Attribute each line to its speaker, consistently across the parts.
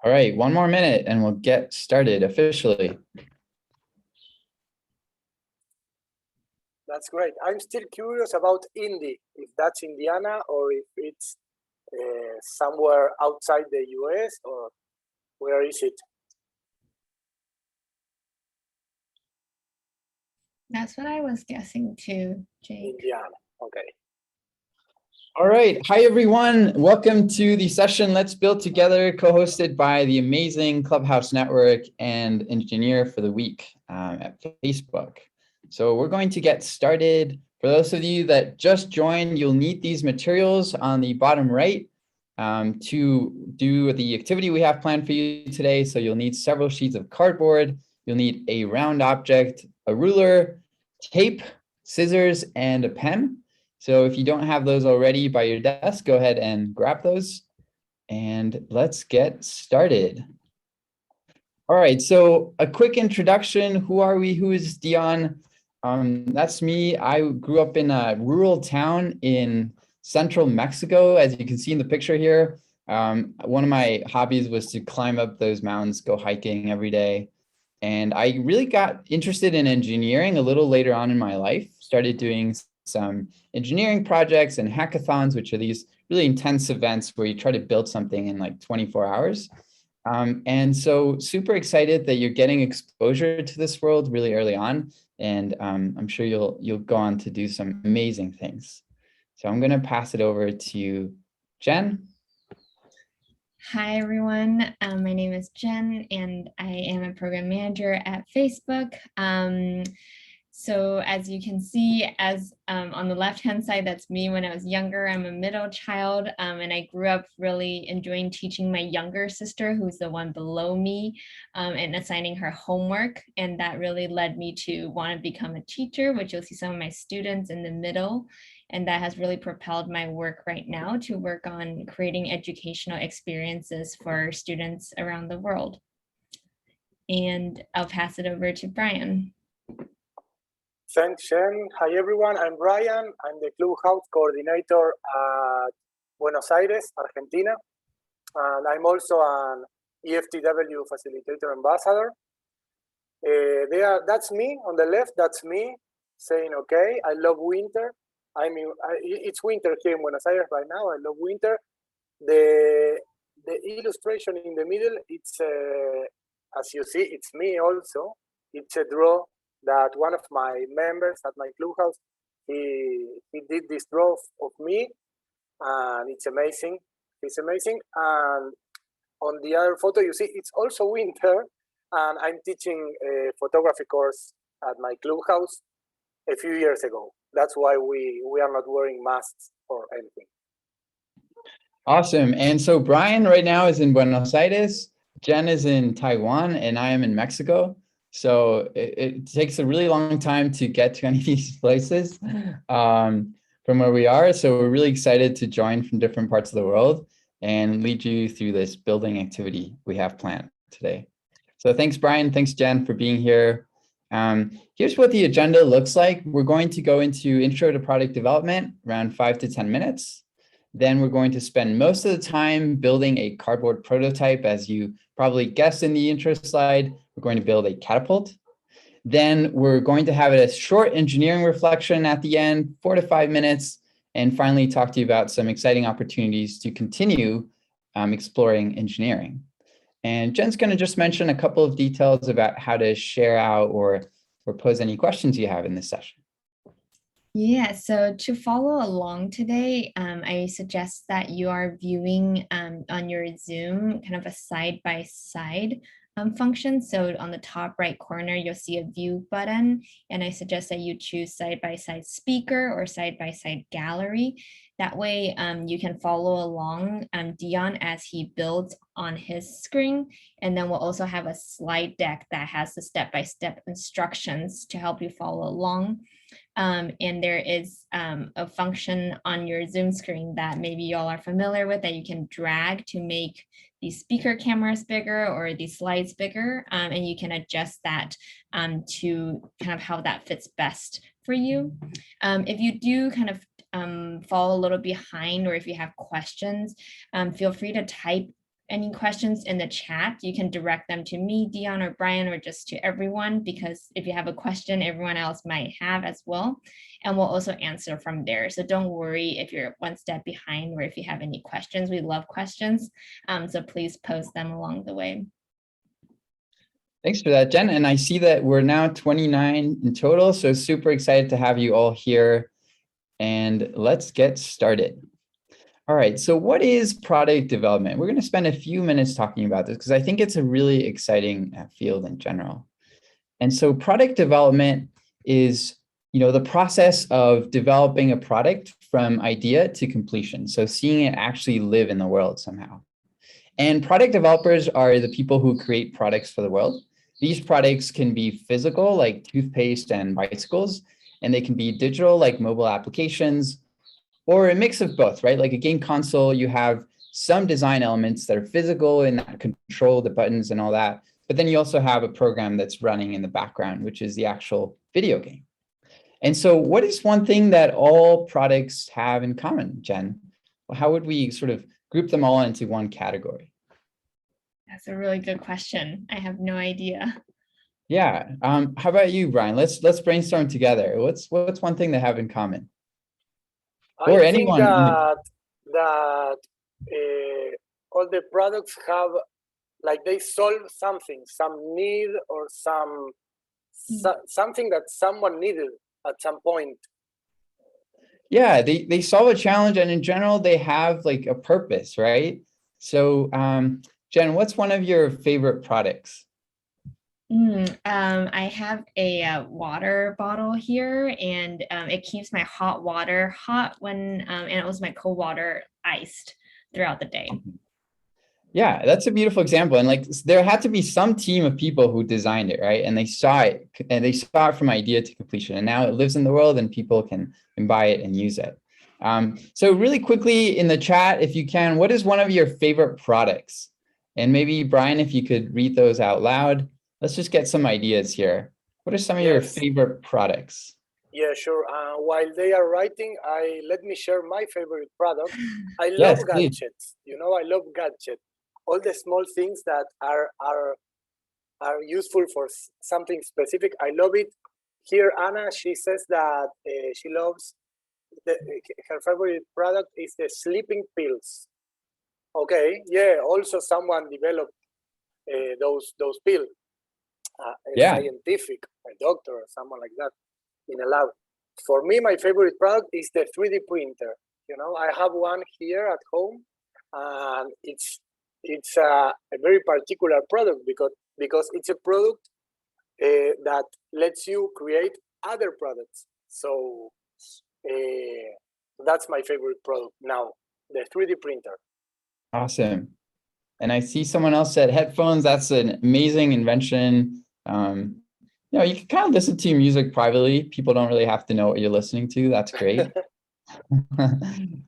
Speaker 1: All right, one more minute and we'll get started officially.
Speaker 2: That's great. I'm still curious about Indy, if that's Indiana or if it's somewhere outside the US or where is it?
Speaker 3: That's what I was guessing too, Jake.
Speaker 2: Indiana, okay.
Speaker 1: All right, hi everyone. Welcome to the session Let's Build Together, co-hosted by the amazing Clubhouse Network and Engineer for the Week at Facebook. So we're going to get started. For those of you that just joined, you'll need these materials on the bottom right to do the activity we have planned for you today. So you'll need several sheets of cardboard. You'll need a round object, a ruler, tape, scissors, and a pen. So if you don't have those already by your desk, go ahead and grab those and let's get started. All right, so a quick introduction. Who are we? Who is Dion? That's me. I grew up in a rural town in central Mexico, as you can see in the picture here. One of my hobbies was to climb up those mountains, go hiking every day. And I really got interested in engineering a little later on in my life, started doing some engineering projects and hackathons, which are these really intense events where you try to build something in like 24 hours. And so super excited that you're getting exposure to this world really early on. And I'm sure you'll go on to do some amazing things. So I'm going to pass it over to Jen.
Speaker 3: Hi, everyone. My name is Jen, and I am a program manager at Facebook. So as you can see, as on the left-hand side, that's me when I was younger. I'm a middle child, and I grew up really enjoying teaching my younger sister, who's the one below me, and assigning her homework. And that really led me to want to become a teacher, which you'll see some of my students in the middle. And that has really propelled my work right now to work on creating educational experiences for students around the world. And I'll pass it over to Brian.
Speaker 2: Thanks, Jen. Hi, everyone. I'm Brian. I'm the Clubhouse coordinator at Buenos Aires, Argentina. And I'm also an EFTW facilitator ambassador. That's me on the left. That's me saying, okay, I love winter. It's winter here in Buenos Aires right now. I love winter. The illustration in the middle, it's, as you see, it's me also. It's a draw that one of my members at my Clubhouse, he did this draw of me, and it's amazing. It's amazing. And on the other photo, you see, it's also winter, and I'm teaching a photography course at my Clubhouse a few years ago. That's why we are not wearing masks or anything.
Speaker 1: Awesome. And so Brian right now is in Buenos Aires, Jen is in Taiwan, and I am in Mexico. So it takes a really long time to get to any of these places from where we are. So we're really excited to join from different parts of the world and lead you through this building activity we have planned today. So thanks, Brian. Thanks, Jen, for being here. Here's what the agenda looks like. We're going to go into intro to product development, around 5 to 10 minutes. Then we're going to spend most of the time building a cardboard prototype. As you probably guessed in the intro slide, we're going to build a catapult. Then we're going to have a short engineering reflection at the end, 4 to 5 minutes, and finally talk to you about some exciting opportunities to continue exploring engineering. And Jen's going to just mention a couple of details about how to share out or pose any questions you have in this session.
Speaker 3: Yeah, so to follow along today, I suggest that you are viewing on your Zoom kind of a side-by-side function. So on the top right corner, you'll see a view button, and I suggest that you choose side-by-side speaker or side-by-side gallery. That way you can follow along Dion as he builds on his screen. And then we'll also have a slide deck that has the step-by-step instructions to help you follow along. And there is a function on your Zoom screen that maybe y'all are familiar with that you can drag to make these speaker cameras bigger or these slides bigger, and you can adjust that to kind of how that fits best for you. If you do kind of fall a little behind, or if you have questions, feel free to type any questions in the chat, you can direct them to me, Dion, or Brian, or just to everyone, because if you have a question, everyone else might have as well. And we'll also answer from there. So don't worry if you're one step behind or if you have any questions. We love questions. So please post them along the way.
Speaker 1: Thanks for that, Jen. And I see that we're now 29 in total. So super excited to have you all here. And let's get started. All right, so what is product development? We're going to spend a few minutes talking about this because I think it's a really exciting field in general. And so product development is, the process of developing a product from idea to completion. So seeing it actually live in the world somehow. And product developers are the people who create products for the world. These products can be physical, like toothpaste and bicycles, and they can be digital, like mobile applications, or a mix of both, right? Like a game console, you have some design elements that are physical and that control the buttons and all that. But then you also have a program that's running in the background, which is the actual video game. And so what is one thing that all products have in common, Jen? Well, how would we sort of group them all into one category?
Speaker 3: That's a really good question. I have no idea.
Speaker 1: Yeah. How about you, Brian? Let's brainstorm together. What's one thing they have in common? Or
Speaker 2: I
Speaker 1: anyone.
Speaker 2: think that all the products have, like, they solve something, some need or something that someone needed at some point.
Speaker 1: Yeah, they solve a challenge, and in general, they have like a purpose, right? So, Jen, what's one of your favorite products?
Speaker 3: I have a water bottle here, and it keeps my hot water hot when, and it was my cold water iced throughout the day.
Speaker 1: Yeah, that's a beautiful example. And like, there had to be some team of people who designed it, right? And they saw it from idea to completion. And now it lives in the world and people can buy it and use it. So really quickly in the chat, if you can, what is one of your favorite products? And maybe Brian, if you could read those out loud. Let's just get some ideas here. What are some of your favorite products?
Speaker 2: Yeah, sure. While they are writing, let me share my favorite product. I love
Speaker 1: Yes,
Speaker 2: gadgets. I love gadgets. All the small things that are useful for something specific. I love it. Here, Anna, she says that she loves her favorite product is the sleeping pills. Okay, yeah. Also, someone developed those pills. Scientific, a doctor or someone like that in a lab. For me, my favorite product is the 3D printer. I have one here at home, and it's a very particular product because it's a product that lets you create other products. So that's my favorite product now, the 3D printer.
Speaker 1: Awesome. And I see someone else said headphones. That's an amazing invention. You can kind of listen to music privately. People don't really have to know what you're listening to. That's great.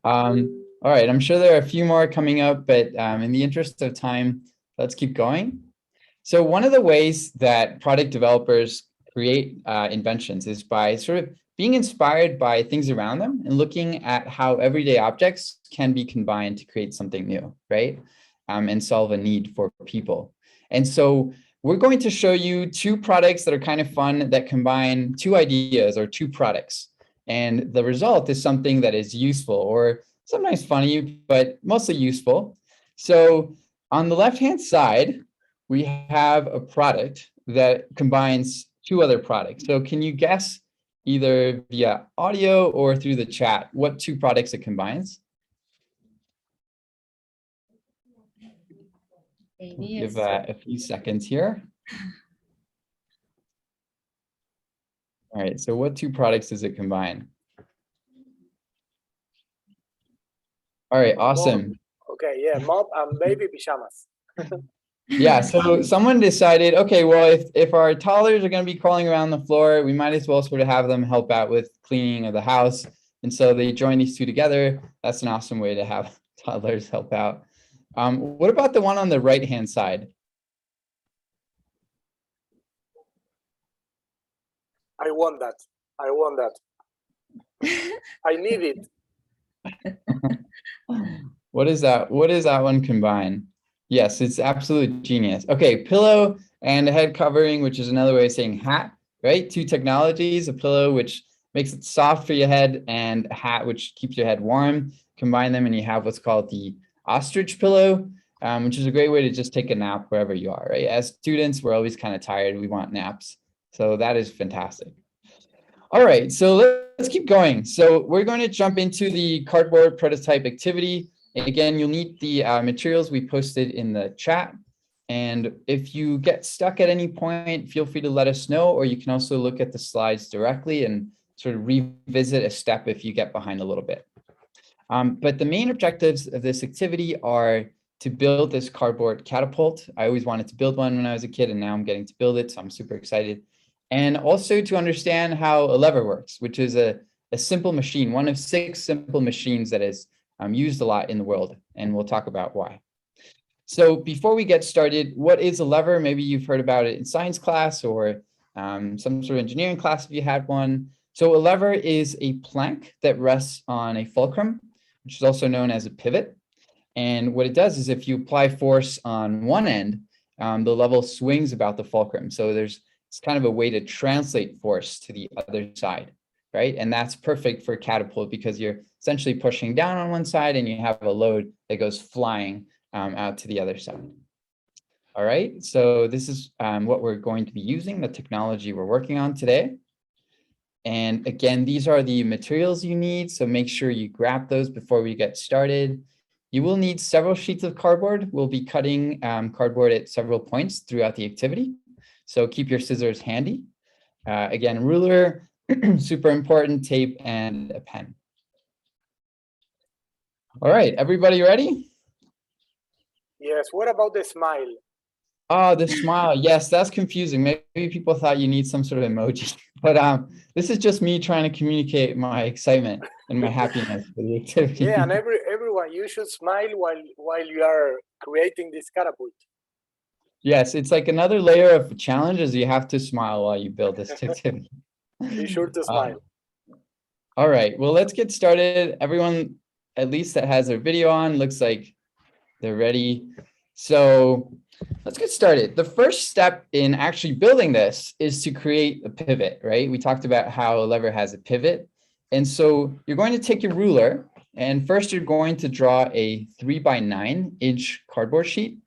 Speaker 1: All right, I'm sure there are a few more coming up, but in the interest of time, let's keep going. So one of the ways that product developers create inventions is by sort of being inspired by things around them and looking at how everyday objects can be combined to create something new, right? And solve a need for people. And so we're going to show you two products that are kind of fun that combine two ideas or two products. And the result is something that is useful or sometimes funny, but mostly useful. So on the left-hand side, we have a product that combines two other products. So can you guess either via audio or through the chat what two products it combines?
Speaker 3: Maybe
Speaker 1: Give a few seconds here. All right, so what two products does it combine? All right, awesome.
Speaker 2: Okay, yeah, mop and baby pajamas.
Speaker 1: Yeah, so someone decided, okay, well, if our toddlers are going to be crawling around the floor, we might as well sort of have them help out with cleaning of the house. And so they join these two together. That's an awesome way to have toddlers help out. What about the one on the right-hand side?
Speaker 2: I want that. I want that. I need it.
Speaker 1: What is that? What does that one combine? Yes, it's absolute genius. Okay, pillow and a head covering, which is another way of saying hat, right? Two technologies, a pillow, which makes it soft for your head, and a hat, which keeps your head warm. Combine them and you have what's called the ostrich pillow, which is a great way to just take a nap wherever you are, right? As students, we're always kind of tired. We want naps. So that is fantastic. All right, so let's keep going. So we're going to jump into the cardboard prototype activity. Again, you'll need the materials we posted in the chat. And if you get stuck at any point, feel free to let us know, or you can also look at the slides directly and sort of revisit a step if you get behind a little bit. But the main objectives of this activity are to build this cardboard catapult. I always wanted to build one when I was a kid, and now I'm getting to build it, so I'm super excited. And also to understand how a lever works, which is a simple machine, one of 6 simple machines that is used a lot in the world, and we'll talk about why. So before we get started, what is a lever? Maybe you've heard about it in science class or some sort of engineering class if you had one. So a lever is a plank that rests on a fulcrum, which is also known as a pivot. And what it does is if you apply force on one end, the level swings about the fulcrum. So it's kind of a way to translate force to the other side, right? And that's perfect for catapult because you're essentially pushing down on one side and you have a load that goes flying out to the other side. All right, so this is what we're going to be using, the technology we're working on today. And again, these are the materials you need, so make sure you grab those before we get started. You will need several sheets of cardboard. We'll be cutting cardboard at several points throughout the activity. So keep your scissors handy. Again, ruler, super important, tape, and a pen. All right, everybody ready?
Speaker 2: Yes, what about the smile?
Speaker 1: Oh, the smile. Yes, that's confusing. Maybe people thought you need some sort of emoji, but this is just me trying to communicate my excitement and my happiness for the activity.
Speaker 2: Yeah, and everyone, you should smile while you are creating this catapult.
Speaker 1: Yes, it's like another layer of challenge is you have to smile while you build this activity.
Speaker 2: Be sure to smile.
Speaker 1: All right, well, let's get started. Everyone, at least that has their video on, looks like they're ready. So let's get started. The first step in actually building this is to create a pivot, right? We talked about how a lever has a pivot. And so you're going to take your ruler and first you're going to draw a 3x9 inch cardboard sheet.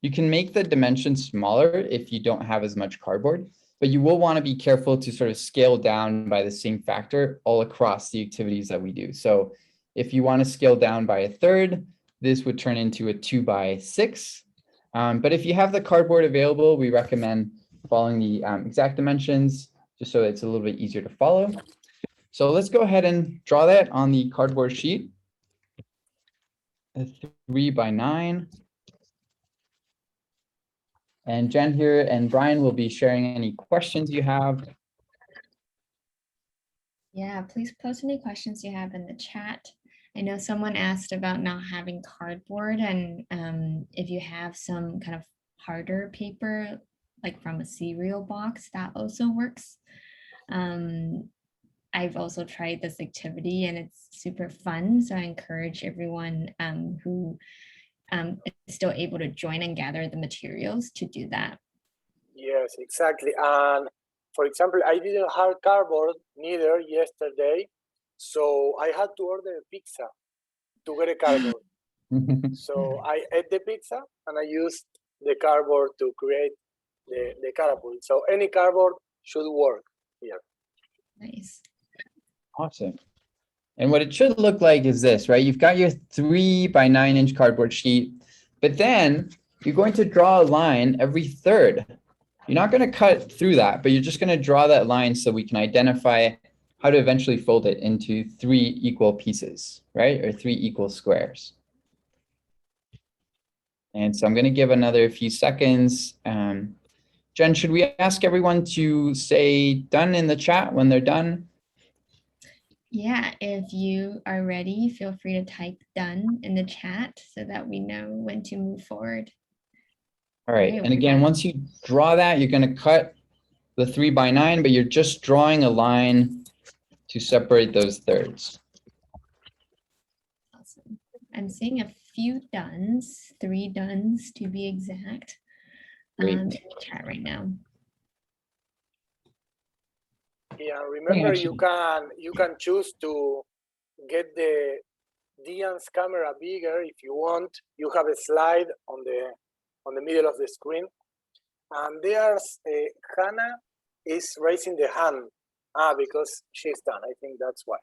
Speaker 1: You can make the dimensions smaller if you don't have as much cardboard, but you will want to be careful to sort of scale down by the same factor all across the activities that we do. So if you want to scale down by 1/3, this would turn into a 2x6. But if you have the cardboard available, we recommend following the exact dimensions just so it's a little bit easier to follow. So let's go ahead and draw that on the cardboard sheet. A 3x9. And Jen here and Brian will be sharing any questions you have.
Speaker 3: Yeah, please post any questions you have in the chat. I know someone asked about not having cardboard, and if you have some kind of harder paper, like from a cereal box, that also works. I've also tried this activity and it's super fun. So I encourage everyone who is still able to join and gather the materials to do that.
Speaker 2: Yes, exactly. And for example, I didn't have cardboard neither yesterday, so I had to order a pizza to get a cardboard. So I ate the pizza and I used the cardboard to create the catapult. So any cardboard should work here.
Speaker 3: Nice.
Speaker 1: Awesome. And what it should look like is this, right? You've got your 3x9 inch cardboard sheet, but then you're going to draw a line every 1/3. You're not going to cut through that, but you're just going to draw that line so we can identify how to eventually fold it into 3 equal pieces, right? Or 3 equal squares. And so I'm going to give another few seconds. Jen, should we ask everyone to say done in the chat when they're done?
Speaker 3: Yeah, if you are ready, feel free to type done in the chat so that we know when to move forward.
Speaker 1: All right, and again, once you draw that, you're going to cut the 3x9, but you're just drawing a line to separate those thirds.
Speaker 3: Awesome. I'm seeing a few dones, 3 dones to be exact, in the chat right now.
Speaker 2: Yeah, remember
Speaker 1: actually,
Speaker 2: you can choose to get the Diane's camera bigger if you want. You have a slide on the middle of the screen, and there's Hannah is raising the hand. Because she's done. I think that's why,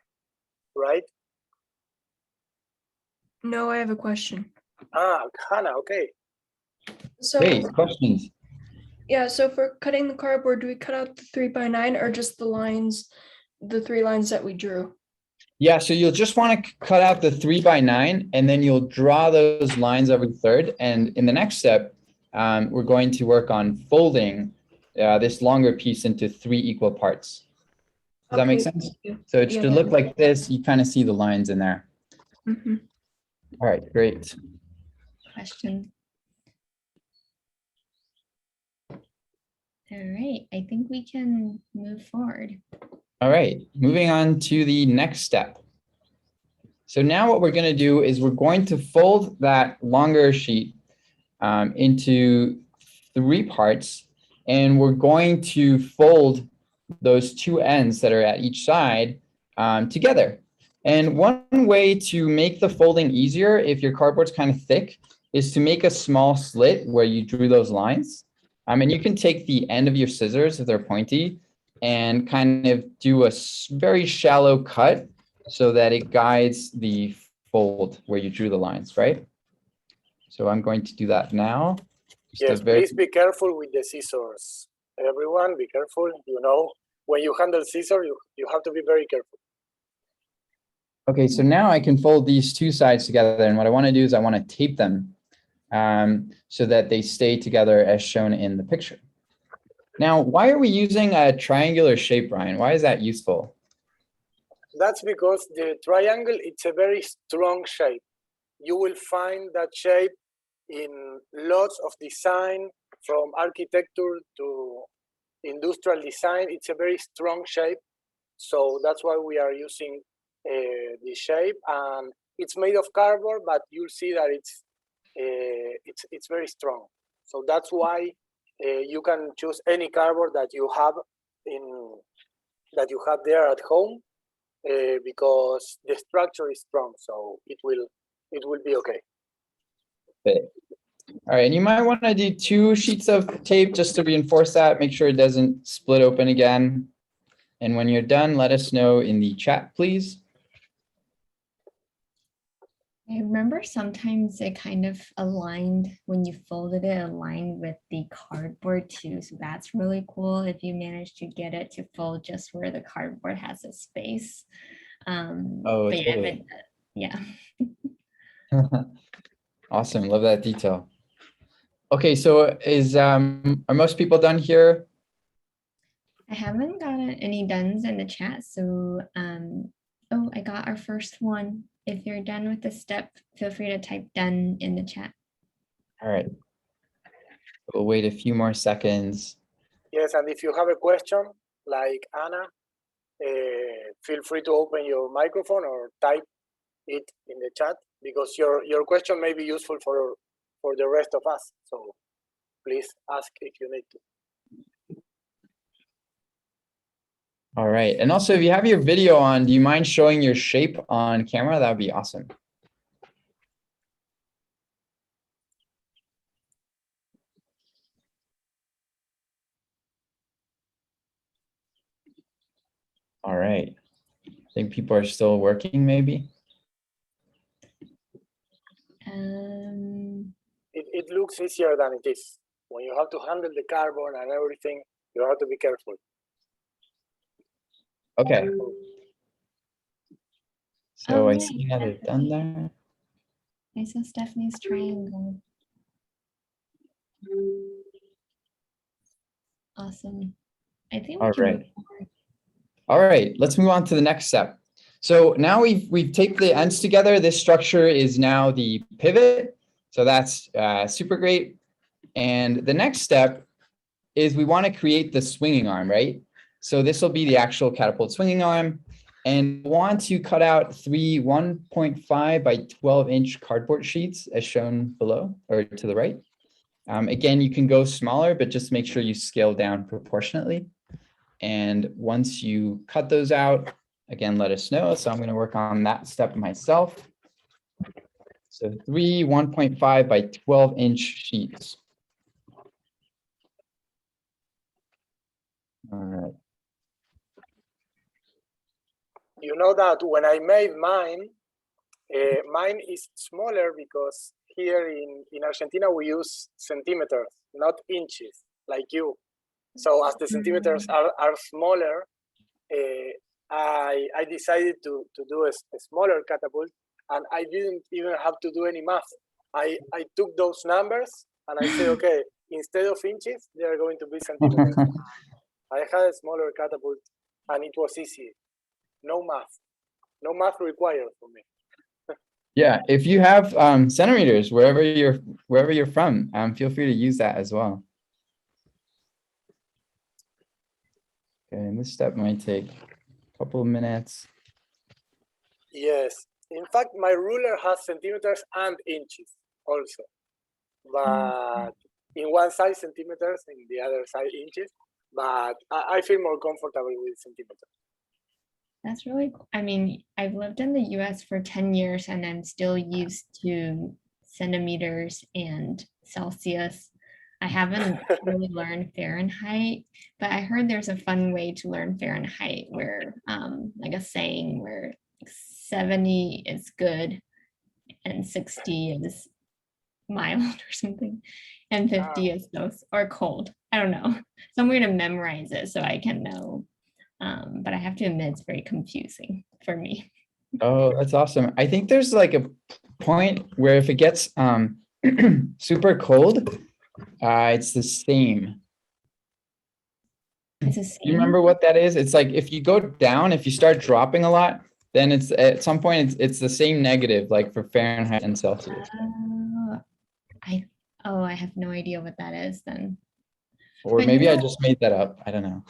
Speaker 2: right?
Speaker 4: No, I have a question.
Speaker 2: Hannah, okay.
Speaker 4: So
Speaker 1: great questions.
Speaker 4: yeah, so for cutting the cardboard, do we cut out the 3x9 or just the lines, the 3 lines that we drew?
Speaker 1: Yeah, so you'll just want to cut out the 3x9, and then you'll draw those lines every third. And in the next step, we're going to work on folding this longer piece into 3 equal parts. Does that make sense? So it should look like this. You kind of see the lines in there.
Speaker 4: Mm-hmm.
Speaker 1: All right, great.
Speaker 3: Question. All right, I think we can move forward.
Speaker 1: All right, moving on to the next step. So now what we're going to do is we're going to fold that longer sheet into 3 parts, and we're going to fold those 2 ends that are at each side together. And one way to make the folding easier, if your cardboard's kind of thick, is to make a small slit where you drew those lines. And you can take the end of your scissors, if they're pointy, and kind of do a very shallow cut so that it guides the fold where you drew the lines, right? So I'm going to do that now.
Speaker 2: Yes, please be careful with the scissors. Everyone, be careful. You know, when you handle scissors, you have to be very careful.
Speaker 1: Okay, so now I can fold these 2 sides together, and what I want to do is I want to tape them so that they stay together as shown in the picture. Now, why are we using a triangular shape, Ryan? Why is that useful?
Speaker 2: That's because the triangle, it's a very strong shape. You will find that shape in lots of design, from architecture to industrial design. It's a very strong shape. So that's why we are using the shape, and it's made of cardboard, but you'll see that it's very strong. So that's why you can choose any cardboard that you have there at home, because the structure is strong, so it will be okay.
Speaker 1: Okay. All right, and you might want to do 2 sheets of tape just to reinforce that. Make sure it doesn't split open again. And when you're done, let us know in the chat, please.
Speaker 3: I remember sometimes it kind of aligned, when you folded it, aligned with the cardboard too. So that's really cool if you manage to get it to fold just where the cardboard has a space.
Speaker 1: Totally.
Speaker 3: Yeah.
Speaker 1: Awesome, love that detail. Okay, so are most people done here?
Speaker 3: I haven't gotten any dones in the chat, so oh, I got our first one. If you're done with the step, feel free to type done in the chat.
Speaker 1: All right. We'll wait a few more seconds.
Speaker 2: Yes, and if you have a question, like Anna, feel free to open your microphone or type it in the chat, because your question may be useful for the rest of us. So please ask if you need to.
Speaker 1: All right, and also if you have your video on, do you mind showing your shape on camera? That would be awesome. All right, I think people are still working maybe.
Speaker 2: It looks easier than it is. When you have to handle the carbon and everything, you have to be careful.
Speaker 1: Okay. So I
Speaker 3: nice.
Speaker 1: see that it's done there.
Speaker 3: I saw Stephanie's triangle. Awesome. I think we can move forward.
Speaker 1: All right, let's move on to the next step. So now we've taped the ends together. This structure is now the pivot. So that's super great. And the next step is we want to create the swinging arm, right? So this will be the actual catapult swinging arm. And want to cut out 3 1.5 by 12-inch cardboard sheets as shown below or to the right. Again, you can go smaller, but just make sure you scale down proportionately. And once you cut those out, again, let us know. So I'm going to work on that step myself. So 3 1.5 by 12-inch sheets. All right.
Speaker 2: You know that when I made mine, mine is smaller because here in Argentina we use centimeters, not inches, like you. So as the centimeters are smaller, I decided to do a smaller catapult, and I didn't even have to do any math. I took those numbers and I said, okay, instead of inches, they are going to be centimeters. I had a smaller catapult and it was easy. No math required for me.
Speaker 1: Yeah, if you have centimeters wherever you're from, feel free to use that as well. Okay, and this step might take a couple of minutes.
Speaker 2: Yes, in fact, my ruler has centimeters and inches also, but in one side centimeters, in the other side inches. But I feel more comfortable with centimeters.
Speaker 3: That's really cool. I mean, I've lived in the US for 10 years and I'm still used to centimeters and Celsius. I haven't really learned Fahrenheit, but I heard there's a fun way to learn Fahrenheit where, like a saying where 70 is good and 60 is mild or something, and 50 is those or cold. I don't know. So I'm going to memorize it so I can know. But I have to admit, it's very confusing for me.
Speaker 1: Oh, that's awesome. I think there's like a point where if it gets super cold, it's the same.
Speaker 3: It's the same.
Speaker 1: You remember what that is? It's like if you go down, if you start dropping a lot, then it's at some point it's the same negative, like for Fahrenheit and Celsius.
Speaker 3: I have no idea what that is then.
Speaker 1: Or
Speaker 3: But
Speaker 1: maybe
Speaker 3: you
Speaker 1: I
Speaker 3: know,
Speaker 1: just made that up. I don't know.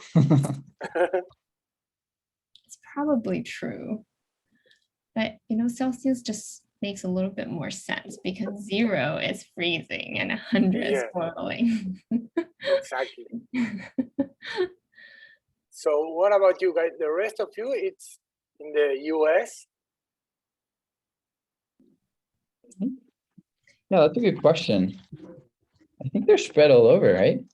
Speaker 3: it's probably true. But you know, Celsius just makes a little bit more sense because 0 is freezing and 100 is boiling.
Speaker 2: Exactly. So what about you guys? The rest of you, it's in the US?
Speaker 1: Yeah, that's a good question. I think they're spread all over, right?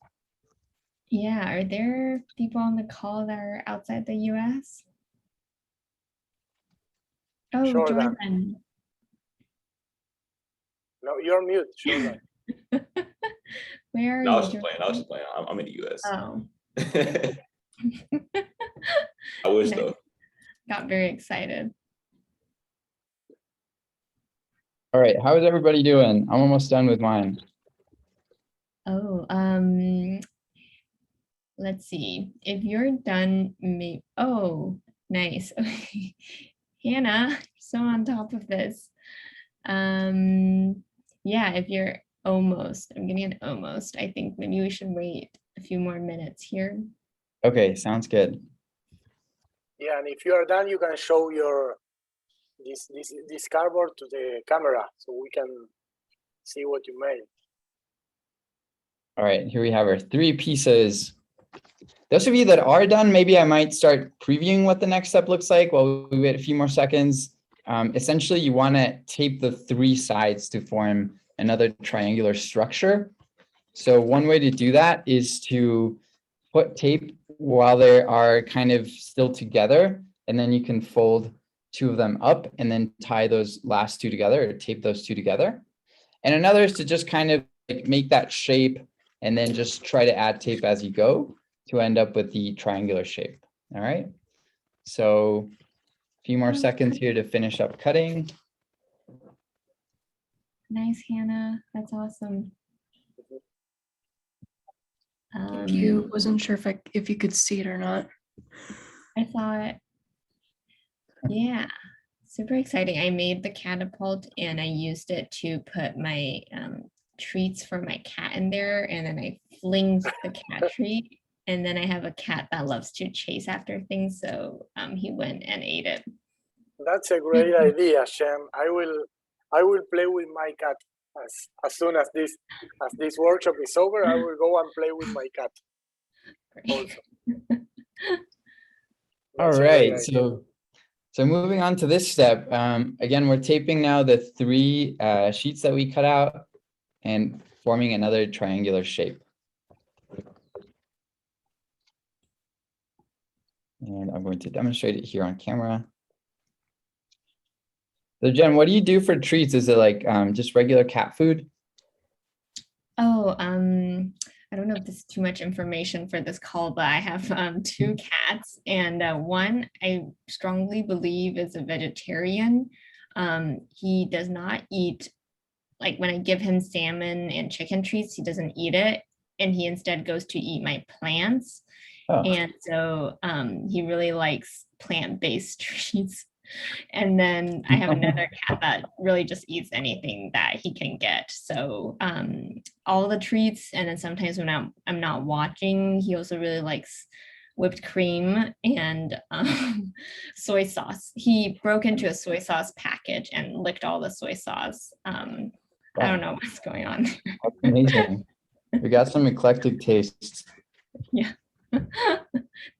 Speaker 3: Yeah, are there people on the call that are outside the US? Oh,
Speaker 2: Sure,
Speaker 3: Jordan.
Speaker 2: No, you're mute, Jordan.
Speaker 3: Where are
Speaker 5: No,
Speaker 3: you?
Speaker 5: I was just playing. I was just playing. I'm in the US.
Speaker 3: Oh.
Speaker 5: I wish though.
Speaker 3: Got very excited.
Speaker 1: All right, how is everybody doing? I'm almost done with mine.
Speaker 3: Oh, let's see. If you're done, oh, nice. Okay. Hannah, you're so on top of this. Yeah, if you're almost, I'm getting an almost. I think maybe we should wait a few more minutes here.
Speaker 1: Okay, sounds good.
Speaker 2: Yeah, and if you are done, you can show your this cardboard to the camera so we can see what you made.
Speaker 1: All right, here we have our 3 pieces. Those of you that are done, maybe I might start previewing what the next step looks like while we wait a few more seconds. Essentially, you want to tape the 3 sides to form another triangular structure. So one way to do that is to put tape while they are kind of still together, and then you can fold 2 of them up and then tie those last 2 together or tape those 2 together. And another is to just kind of like make that shape and then just try to add tape as you go to end up with the triangular shape. All right. So a few more seconds here to finish up cutting.
Speaker 3: Nice, Hannah. That's awesome.
Speaker 4: Thank you. Wasn't sure if you could see it or not.
Speaker 3: I saw it. Yeah, super exciting. I made the catapult and I used it to put my treats for my cat in there, and then I flinged the cat treat And then I have a cat that loves to chase after things, so he went and ate it.
Speaker 2: That's a great idea, Shem. I will play with my cat as soon as this workshop is over. I will go and play with my cat. Also.
Speaker 1: All
Speaker 2: That's a great
Speaker 1: right,
Speaker 2: idea.
Speaker 1: so moving on to this step, again, we're taping now the 3 sheets that we cut out and forming another triangular shape. And I'm going to demonstrate it here on camera. So Jen, what do you do for treats? Is it like just regular cat food?
Speaker 3: Oh, I don't know if this is too much information for this call, but I have 2 cats, and one I strongly believe is a vegetarian. He does not eat, like when I give him salmon and chicken treats, he doesn't eat it, and he instead goes to eat my plants.
Speaker 1: Oh.
Speaker 3: And so he really likes plant-based treats. And then I have another cat that really just eats anything that he can get. So all the treats, and then sometimes when I'm not watching, he also really likes whipped cream and soy sauce. He broke into a soy sauce package and licked all the soy sauce. I don't know what's going on.
Speaker 1: That's amazing. We got some eclectic tastes.
Speaker 3: Yeah.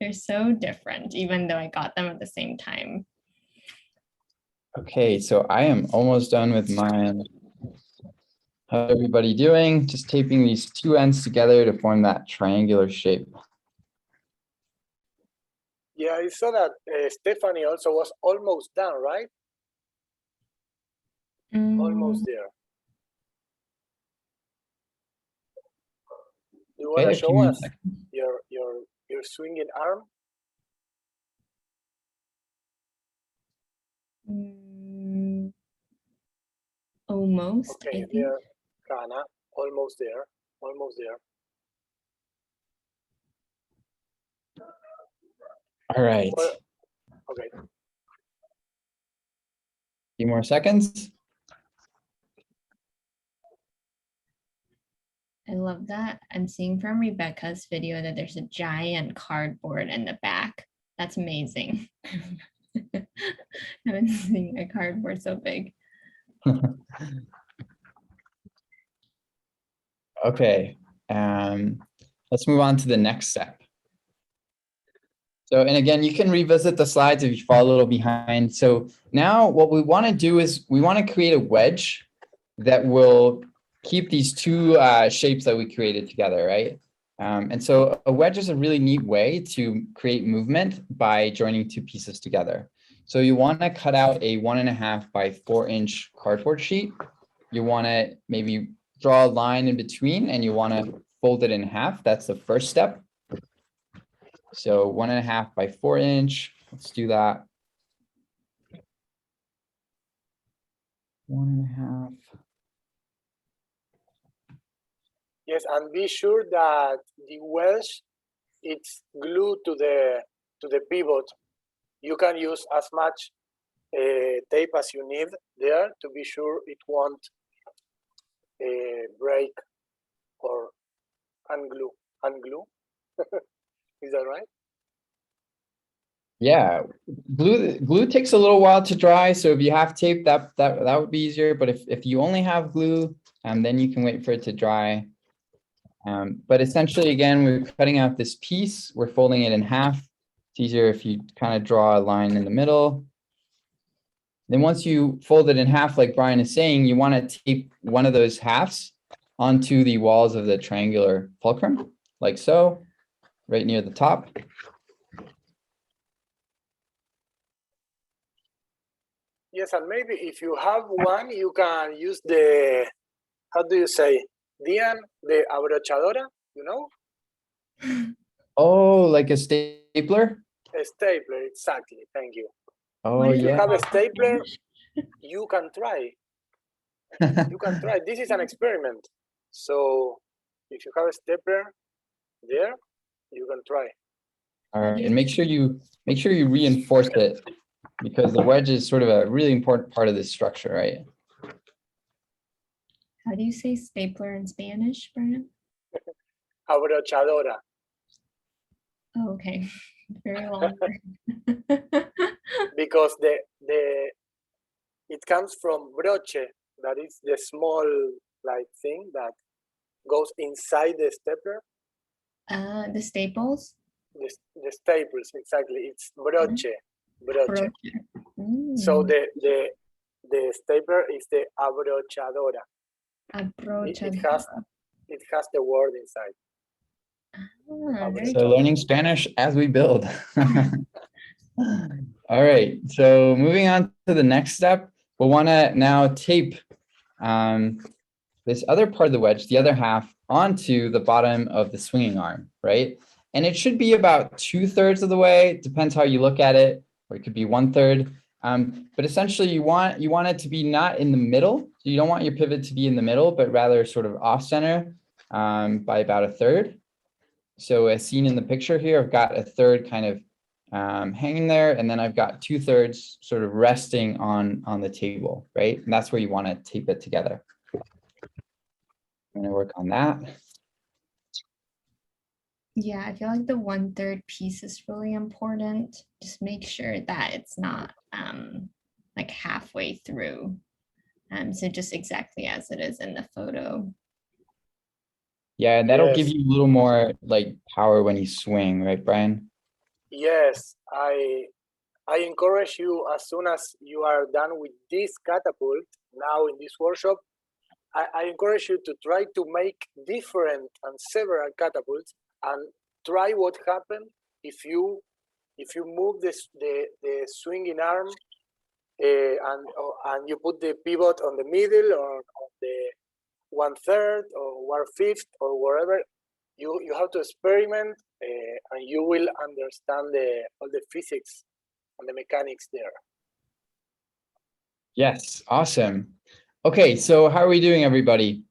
Speaker 3: They're so different, even though I got them at the same time.
Speaker 1: Okay, so I am almost done with mine. How's everybody doing? Just taping these 2 ends together to form that triangular shape.
Speaker 2: Yeah, I saw that Stephanie also was almost done, right? Almost there. You want to show us your swinging arm?
Speaker 3: Almost.
Speaker 2: Okay, there, Kana. Almost there. Almost there.
Speaker 1: All right.
Speaker 2: Okay.
Speaker 1: Few more seconds.
Speaker 3: I love that. I'm seeing from Rebecca's video that there's a giant cardboard in the back. That's amazing. I haven't seen a cardboard so big.
Speaker 1: Okay, let's move on to the next step. So, and again, you can revisit the slides if you fall a little behind. So now what we want to do is we want to create a wedge that will keep these 2 shapes that we created together, right? And so a wedge is a really neat way to create movement by joining 2 pieces together. So you want to cut out a 1.5 by 4 inch cardboard sheet. You want to maybe draw a line in between and you want to fold it in half. That's the first step. So 1.5 by 4 inch. Let's do that. 1.5.
Speaker 2: Yes, and be sure that the wedge it's glued to the pivot. You can use as much tape as you need there to be sure it won't break or unglue. Is that right?
Speaker 1: Yeah, glue takes a little while to dry. So if you have tape, that would be easier. But if you only have glue, then you can wait for it to dry. But essentially, again, we're cutting out this piece. We're folding it in half. It's easier if you kind of draw a line in the middle. Then once you fold it in half, like Brian is saying, you want to tape one of those halves onto the walls of the triangular fulcrum, like so, right near the top.
Speaker 2: Yes, and maybe if you have one, you can use the, how do you say, Dian, the abrochadora, you know?
Speaker 1: Oh, like a stapler?
Speaker 2: A stapler, exactly. Thank you.
Speaker 1: Oh,
Speaker 2: if
Speaker 1: yeah.
Speaker 2: you have a stapler, you can try. You can try. This is an experiment. So if you have a stapler there, you can try.
Speaker 1: All right, and make sure you reinforce it because the wedge is sort of a really important part of this structure, right?
Speaker 3: How do you say stapler in Spanish, Brian?
Speaker 2: Abrochadora.
Speaker 3: Oh, okay. Very long.
Speaker 2: because it comes from broche, that is the small like thing that goes inside the stapler.
Speaker 3: The staples.
Speaker 2: The staples, exactly. It's broche.
Speaker 3: Broche.
Speaker 2: So
Speaker 3: Mm.
Speaker 2: the stapler is the abrochadora.
Speaker 3: Abrochadora.
Speaker 2: It has the word inside.
Speaker 3: Ah, very
Speaker 1: So learning Spanish as we build. All right, so moving on to the next step, we'll want to now tape this other part of the wedge, the other half, onto the bottom of the swinging arm, right? And it should be about 2/3 of the way. It depends how you look at it, or it could be 1/3. But essentially, you want it to be not in the middle. So you don't want your pivot to be in the middle, but rather sort of off center by about 1/3. So as seen in the picture here, I've got 1/3 kind of hanging there, and then I've got 2/3 sort of resting on the table, right? And that's where you want to tape it together. I'm going to work on that.
Speaker 3: Yeah, I feel like the 1/3 piece is really important. Just make sure that it's not like halfway through. So just exactly as it is in the photo.
Speaker 1: Yeah, and that'll give
Speaker 2: Yes.
Speaker 1: you a little more like power when you swing, right, Brian?
Speaker 2: Yes, I encourage you, as soon as you are done with this catapult now in this workshop, I encourage you to try to make different and several catapults and try what happens if you move the swinging arm and you put the pivot on the middle or on the 1/3 or 1/5 or wherever. You have to experiment and you will understand all the physics and the mechanics there.
Speaker 1: Yes, awesome. Okay, so how are we doing, everybody?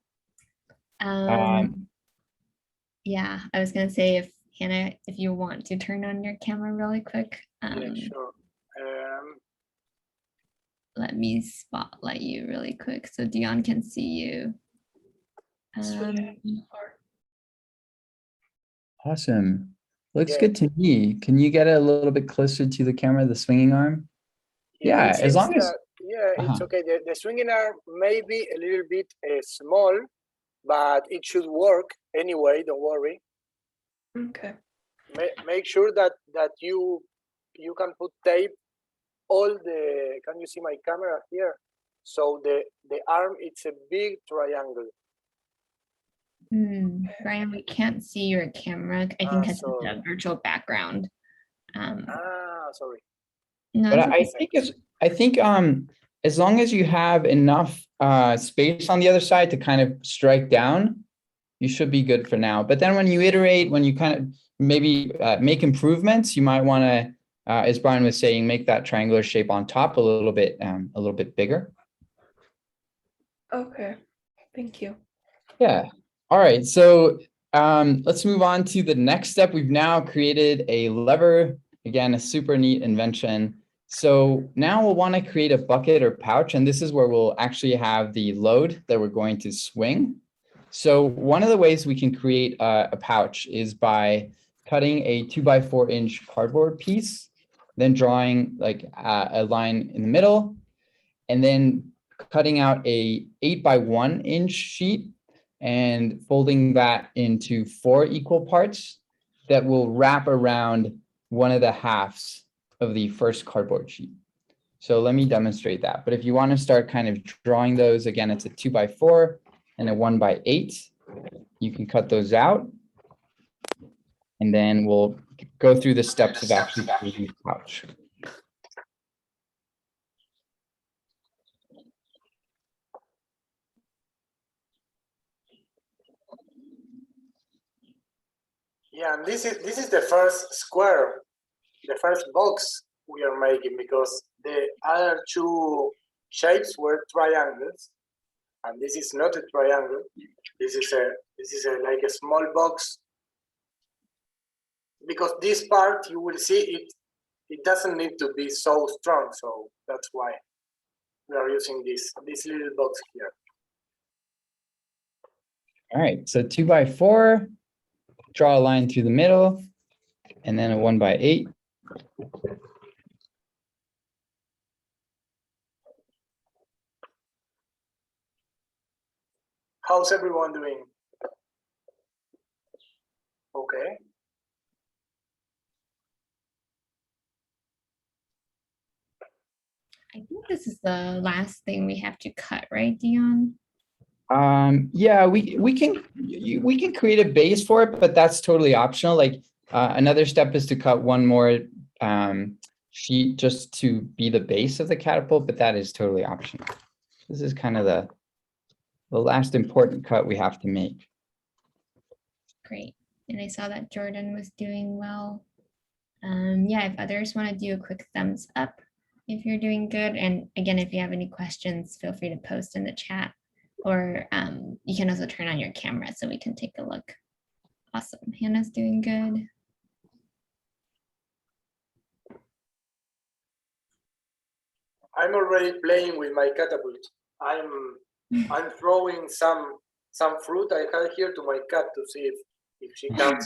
Speaker 3: Yeah, I was gonna say, if Hannah, if you want to turn on your camera really quick.
Speaker 2: Yeah, sure.
Speaker 3: Let me spotlight you really quick so Dion can see you.
Speaker 1: Awesome. Looks
Speaker 2: Yeah.
Speaker 1: good to me. Can you get it a little bit closer to the camera, the swinging arm? Yeah,
Speaker 2: it
Speaker 1: as long
Speaker 2: seems
Speaker 1: as.
Speaker 2: that, it's okay. The swinging arm may be a little bit small, but it should work anyway. Don't worry.
Speaker 4: Okay.
Speaker 2: Make sure that you can put tape all the. Can you see my camera here? So the arm, it's a big triangle.
Speaker 3: Brian, we can't see your camera. I think it's
Speaker 2: sorry.
Speaker 3: a virtual background.
Speaker 2: Sorry.
Speaker 3: No,
Speaker 1: But
Speaker 3: it's okay.
Speaker 1: I think as long as you have enough space on the other side to kind of strike down, you should be good for now. But then when you iterate, when you kind of maybe make improvements, you might want to, as Brian was saying, make that triangular shape on top a little bit bigger.
Speaker 4: Okay, thank you.
Speaker 1: Yeah. All right. So let's move on to the next step. We've now created a lever. Again, a super neat invention. So now we'll want to create a bucket or pouch, and this is where we'll actually have the load that we're going to swing. So one of the ways we can create a pouch is by cutting a 2x4 inch cardboard piece, then drawing like a line in the middle, and then cutting out a 8x1 inch sheet and folding that into 4 equal parts that will wrap around one of the halves of the first cardboard sheet. So let me demonstrate that. But if you want to start kind of drawing those, again, it's a 2x4 and a 1x8. You can cut those out. And then we'll go through the steps of actually creating the pouch.
Speaker 2: Yeah, and this is the first square, the first box we are making, because the other two shapes were triangles, and this is not a triangle. This is like a small box, because this part you will see it doesn't need to be so strong, so that's why we are using this little box here.
Speaker 1: All right, so 2x4, draw a line through the middle, and then a 1x8.
Speaker 2: How's everyone doing? Okay.
Speaker 3: I think this is the last thing we have to cut, right, Dion?
Speaker 1: Yeah, we can create a base for it, but that's totally optional. Like another step is to cut one more sheet just to be the base of the catapult, but that is totally optional. This is kind of the last important cut we have to make.
Speaker 3: Great. And I saw that Jordan was doing well. Yeah, if others want to do a quick thumbs up if you're doing good. And again, if you have any questions, feel free to post in the chat, or you can also turn on your camera so we can take a look. Awesome. Hannah's doing good.
Speaker 2: I'm already playing with my catapult. I'm throwing some fruit I have here to my cat to see if she comes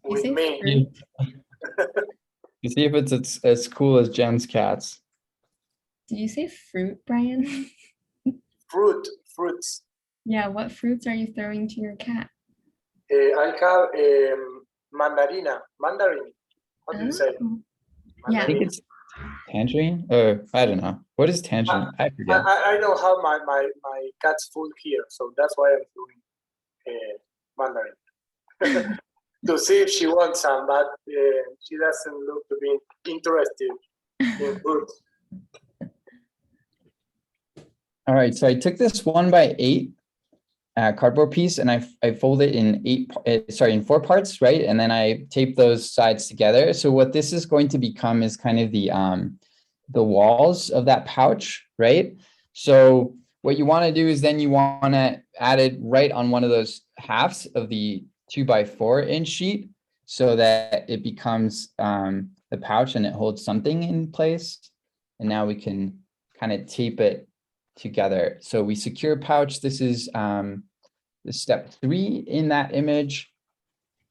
Speaker 2: with me.
Speaker 1: You see if it's as cool as Jen's cats.
Speaker 3: Did you say fruit, Brian?
Speaker 2: Fruits.
Speaker 3: Yeah, what fruits are you throwing to your cat?
Speaker 2: I have mandarin. How do you say?
Speaker 3: Yeah.
Speaker 1: I think it's tangerine, or I don't know. What is tangerine? I forget.
Speaker 2: I don't have my cat's food here, so that's why I'm doing mandarin. To see if she wants some, but she doesn't look to be interested in fruit.
Speaker 1: All right, so I took this 1x8 cardboard piece and I folded it in 4 parts, right? And then I taped those sides together. So what this is going to become is kind of the walls of that pouch, right? So what you want to do is then you want to add it right on one of those halves of the 2x4 inch sheet so that it becomes the pouch and it holds something in place. And now we can kind of tape it together. So we secure pouch. This is the step 3 in that image.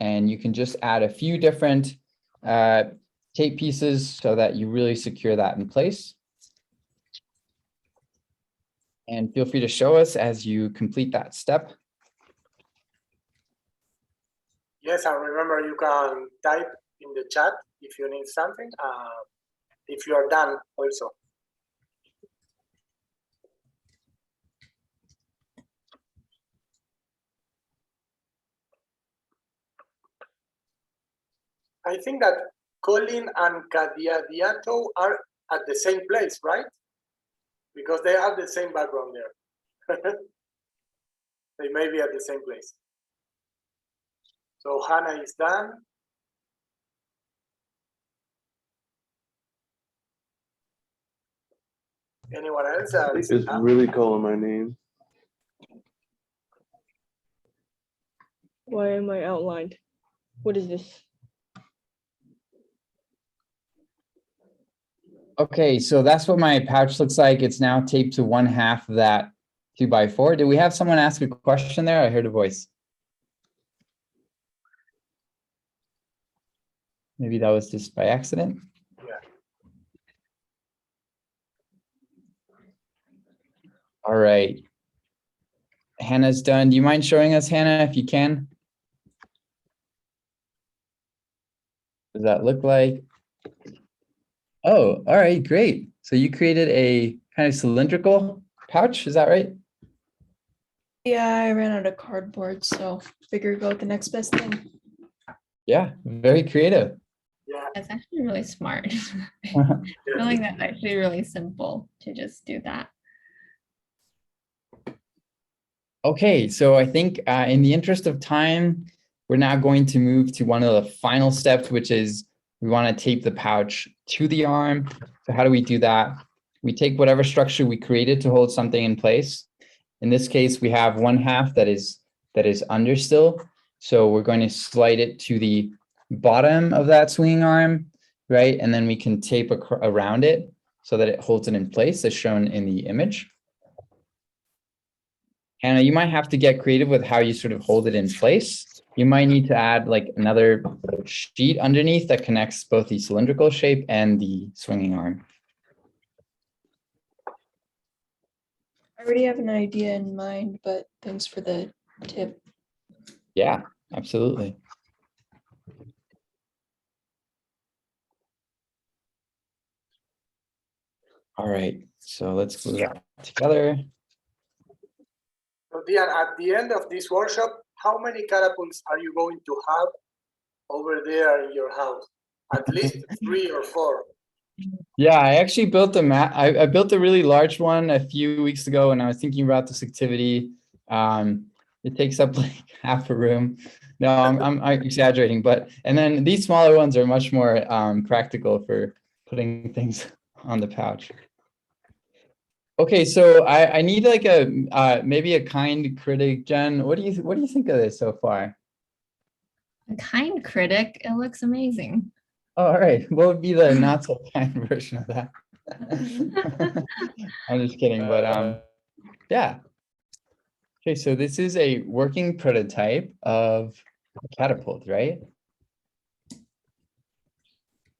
Speaker 1: And you can just add a few different tape pieces so that you really secure that in place. And feel free to show us as you complete that step.
Speaker 2: Yes, and remember you can type in the chat if you need something, if you are done also. I think that Colin and Cadiadiato are at the same place, right? Because they have the same background there. They may be at the same place. So Hannah is done. Anyone else?
Speaker 6: It's really calling my name.
Speaker 7: Why am I outlined? What is this?
Speaker 1: Okay, so that's what my pouch looks like. It's now taped to 1/2 of that 2x4. Did we have someone ask a question there? I heard a voice. Maybe that was just by accident.
Speaker 2: Yeah.
Speaker 1: All right. Hannah's done. Do you mind showing us, Hannah, if you can? What does that look like? Oh, all right, great. So you created a kind of cylindrical pouch, is that right?
Speaker 4: Yeah, I ran out of cardboard, so figured go with the next best thing.
Speaker 1: Yeah, very creative.
Speaker 2: Yeah.
Speaker 3: That's actually really smart. I feel like that's actually really simple to just do that.
Speaker 1: Okay, so I think in the interest of time, we're now going to move to one of the final steps, which is we want to tape the pouch to the arm. So how do we do that? We take whatever structure we created to hold something in place. In this case, we have 1/2 that is under still. So we're going to slide it to the bottom of that swinging arm, right? And then we can tape around it so that it holds it in place as shown in the image. Hannah, you might have to get creative with how you sort of hold it in place. you might need to add like another sheet underneath that connects both the cylindrical shape and the swinging arm.
Speaker 4: I already have an idea in mind, but thanks for the tip.
Speaker 1: Yeah, absolutely. All right, so let's glue that together.
Speaker 2: So Diane, at the end of this workshop, how many catapults are you going to have over there in your house? At least 3 or 4.
Speaker 1: Yeah, I actually built I built a really large one a few weeks ago when I was thinking about this activity. It takes up like half a room. No, I'm exaggerating, and then these smaller ones are much more practical for putting things on the pouch. Okay, so I need like a maybe a kind critic, Jen. What do you think of this so far?
Speaker 3: A kind critic, it looks amazing.
Speaker 1: Oh, all right, what would be the not so kind version of that? I'm just kidding, but yeah. Okay, so this is a working prototype of a catapult, right?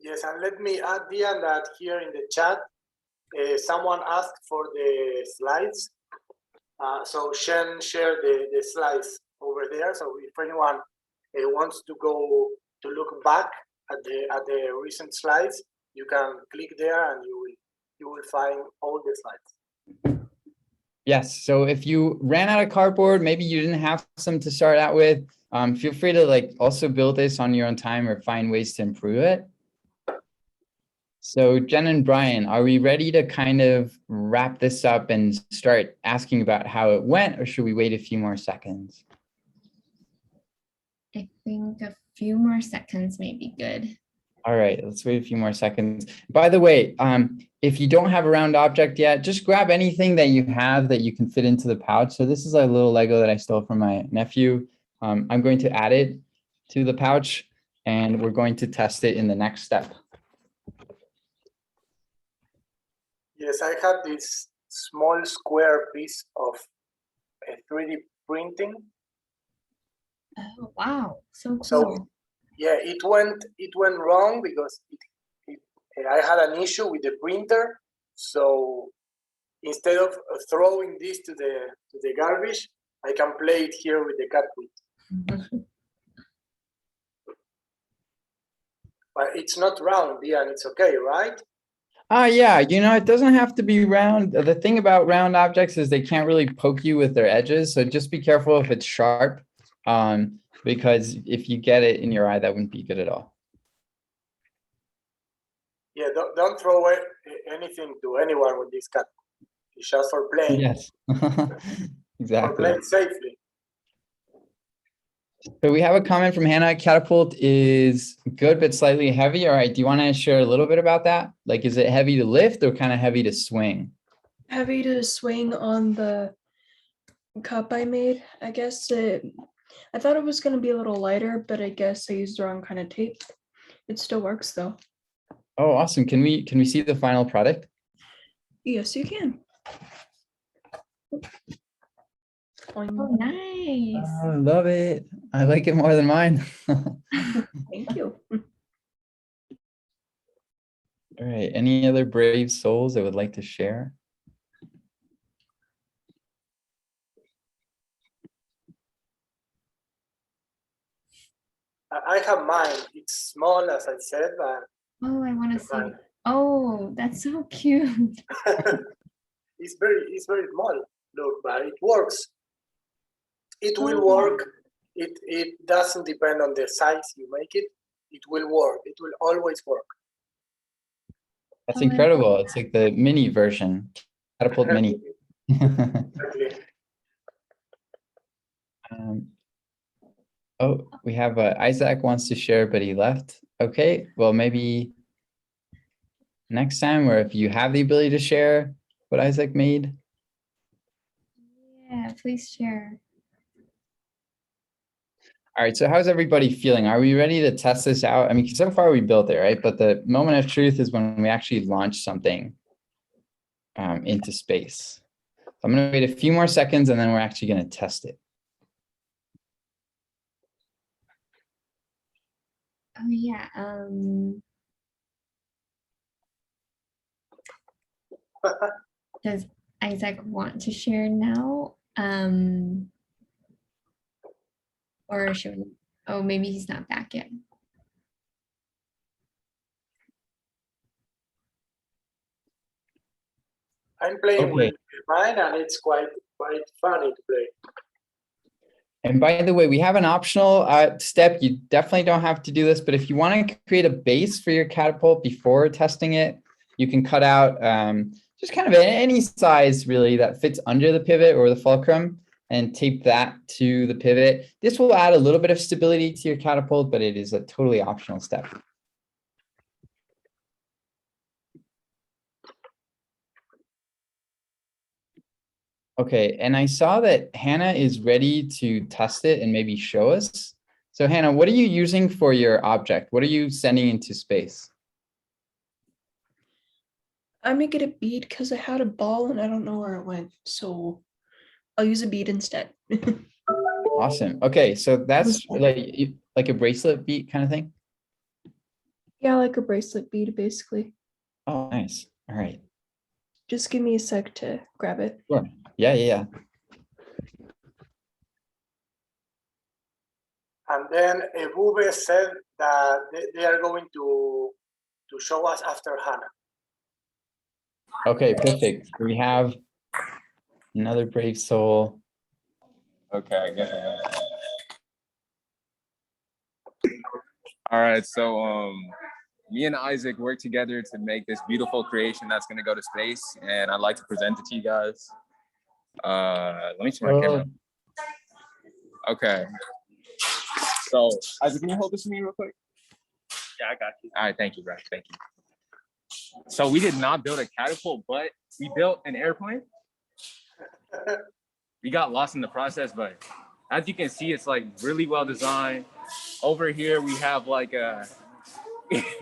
Speaker 2: Yes, and let me add, Diane, that here in the chat, someone asked for the slides. So Shen shared the slides over there. So if anyone wants to go to look back at the recent slides, you can click there and you will find all the slides.
Speaker 1: Yes, so if you ran out of cardboard, maybe you didn't have some to start out with, feel free to like also build this on your own time or find ways to improve it. So Jen and Brian, are we ready to kind of wrap this up and start asking about how it went, or should we wait a few more seconds?
Speaker 3: I think a few more seconds may be good.
Speaker 1: All right, let's wait a few more seconds. By the way, if you don't have a round object yet, just grab anything that you have that you can fit into the pouch. So this is a little Lego that I stole from my nephew. I'm going to add it to the pouch and we're going to test it in the next step.
Speaker 2: Yes, I have this small square piece of 3D printing.
Speaker 3: Oh, wow, so cool.
Speaker 2: So yeah, it went wrong because I had an issue with the printer. So instead of throwing this to the garbage, I can play it here with the cat food. But it's not round, yeah, and it's okay, right?
Speaker 1: Yeah, it doesn't have to be round. The thing about round objects is they can't really poke you with their edges. So just be careful if it's sharp, because if you get it in your eye, that wouldn't be good at all.
Speaker 2: Yeah, don't throw anything to anyone with this cat. It's just for playing.
Speaker 1: Yes, exactly.
Speaker 2: For playing safely.
Speaker 1: So we have a comment from Hannah. Catapult is good, but slightly heavy. All right. Do you want to share a little bit about that? Like, is it heavy to lift or kind of heavy to swing?
Speaker 4: Heavy to swing on the cup I made. I guess I thought it was going to be a little lighter, but I guess I used the wrong kind of tape. It still works though.
Speaker 1: Oh, awesome. Can we see the final product?
Speaker 4: Yes, you can.
Speaker 3: Oh, nice.
Speaker 1: I love it. I like it more than mine.
Speaker 4: Thank you.
Speaker 1: All right. Any other brave souls that would like to share?
Speaker 2: I have mine. It's small, as I said, but
Speaker 3: Oh, I want to see. Oh, that's so cute.
Speaker 2: it's very small. Look, but it works. It will
Speaker 3: Oh.
Speaker 2: work. It doesn't depend on the size you make it. It will work. It will always work.
Speaker 1: That's incredible. It's like the mini version, Catapult Mini.
Speaker 2: Exactly.
Speaker 1: Oh, we have Isaac wants to share, but he left. Okay, well, maybe next time, or if you have the ability to share what Isaac made.
Speaker 3: Yeah, please share.
Speaker 1: All right, so how's everybody feeling? Are we ready to test this out? I mean, so far we built it, right? But the moment of truth is when we actually launch something into space. So I'm gonna wait a few more seconds and then we're actually gonna test it.
Speaker 3: Oh yeah. Does Isaac want to share now? Or should we? Oh, maybe he's not back yet.
Speaker 2: I'm playing
Speaker 1: Okay.
Speaker 2: with mine, and it's quite funny to play.
Speaker 1: And by the way, we have an optional step. You definitely don't have to do this, but if you want to create a base for your catapult before testing it, you can cut out just kind of any size really that fits under the pivot or the fulcrum and tape that to the pivot. This will add a little bit of stability to your catapult, but it is a totally optional step. Okay, and I saw that Hannah is ready to test it and maybe show us. So Hannah, what are you using for your object? What are you sending into space?
Speaker 4: I'm gonna get a bead because I had a ball and I don't know where it went. So I'll use a bead instead.
Speaker 1: Awesome. Okay, so that's like a bracelet bead kind of thing?
Speaker 4: Yeah, like a bracelet bead, basically.
Speaker 1: Oh, nice. All right.
Speaker 4: Just give me a sec to grab it.
Speaker 1: Sure. Yeah.
Speaker 2: And then Bube said that they are going to show us after Hannah.
Speaker 1: Okay, perfect. We have another brave soul.
Speaker 8: Okay, good. All right, so me and Isaac work together to make this beautiful creation that's gonna go to space, and I'd like to present it to you guys. Let me turn my camera. Okay. So Isaac, can you hold this for me real quick? Yeah, I got you. All right, thank you, bro. Thank you. So we did not build a catapult, but we built an airplane. We got lost in the process, but as you can see, it's like really well designed. Over here, we have like a,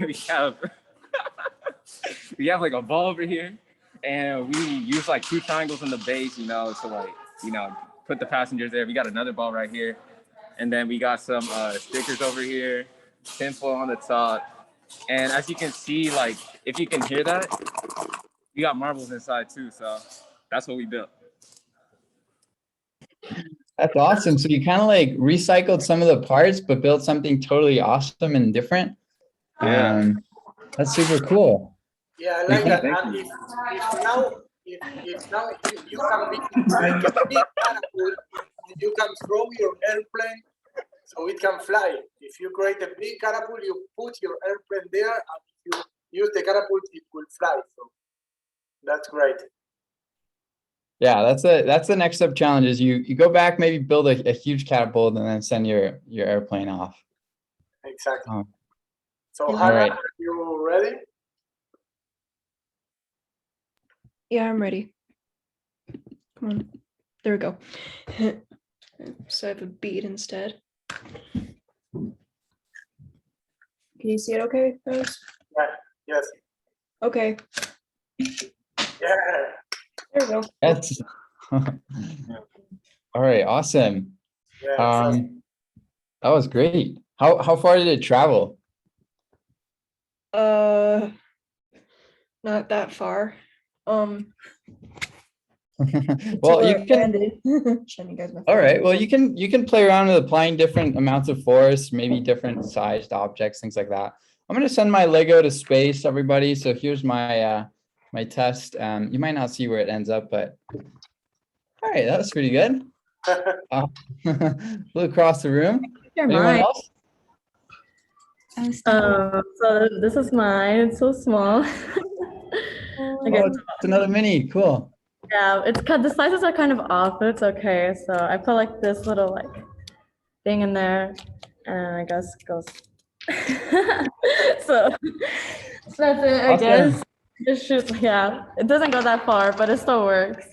Speaker 8: we have like a ball over here, and we use like 2 triangles in the base, to like, put the passengers there. We got another ball right here, and then we got some stickers over here, tinfoil on the top, and as you can see, like if you can hear that, we got marbles inside too. So that's what we built.
Speaker 1: That's awesome. So you kind of like recycled some of the parts, but built something totally awesome and different.
Speaker 8: Yeah.
Speaker 1: That's super cool.
Speaker 2: Yeah, I like that. And if now you can be like a big catapult, and you can throw your airplane so it can fly. If you create a big catapult, you put your airplane there, and if you use the catapult, it will fly. So that's great.
Speaker 1: Yeah, that's the next step challenge is you go back, maybe build a huge catapult and then send your airplane off.
Speaker 2: Exactly.
Speaker 1: Oh.
Speaker 2: So
Speaker 1: All
Speaker 2: Hannah,
Speaker 1: right.
Speaker 2: are you ready?
Speaker 4: Yeah, I'm ready. Come on. There we go. So I have a bead instead. Can you see it okay, guys?
Speaker 2: Yeah. Yes.
Speaker 4: Okay.
Speaker 2: Yeah.
Speaker 4: There we go.
Speaker 1: That's all right. Awesome.
Speaker 2: Yeah.
Speaker 1: That was great. How far did it travel?
Speaker 4: Not that far.
Speaker 1: Well,
Speaker 4: you
Speaker 1: can.
Speaker 4: Showing you guys my
Speaker 1: All
Speaker 4: phone.
Speaker 1: right. Well, you can play around with applying different amounts of force, maybe different sized objects, things like that. I'm going to send my Lego to space, everybody. So here's my my test. You might not see where it ends up, but all right, that was pretty good. Flew across the room. Anyone else?
Speaker 9: So this is mine. It's so small.
Speaker 1: Okay. Oh, it's another mini. Cool.
Speaker 9: Yeah, it's the sizes are kind of off, but it's okay. So I put like this little like thing in there, and I guess it goes. so that's it. I guess it should. Yeah, it doesn't go that far, but it still works.